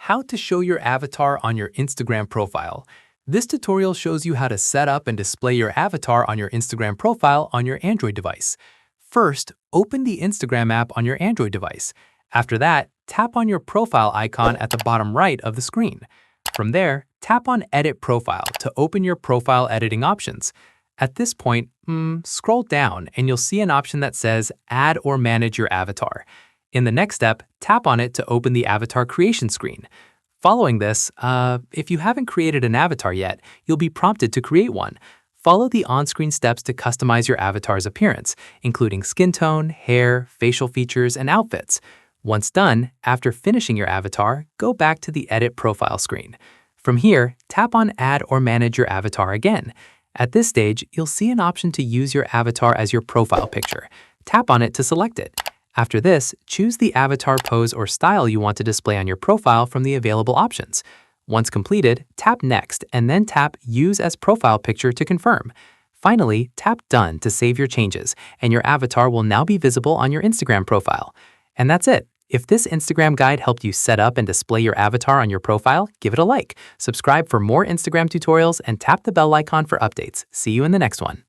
How to show your avatar on your Instagram profile. This tutorial shows you how to set up and display your avatar on your Instagram profile on your Android device. First, open the Instagram app on your Android device. After that, tap on your profile icon at the bottom right of the screen. From there, tap on Edit Profile to open your profile editing options. At this point, scroll down and you'll see an option that says Add or Manage your avatar. In the next step, tap on it to open the avatar creation screen. Following this, if you haven't created an avatar yet, you'll be prompted to create one. Follow the on-screen steps to customize your avatar's appearance, including skin tone, hair, facial features, and outfits. Once done, after finishing your avatar, go back to the Edit Profile screen. From here, tap on Add or Manage your avatar again. At this stage, you'll see an option to use your avatar as your profile picture. Tap on it to select it. After this, choose the avatar pose or style you want to display on your profile from the available options. Once completed, tap Next and then tap Use as Profile Picture to confirm. Finally, tap Done to save your changes, and your avatar will now be visible on your Instagram profile. And that's it. If this Instagram guide helped you set up and display your avatar on your profile, give it a like, subscribe for more Instagram tutorials, and tap the bell icon for updates. See you in the next one.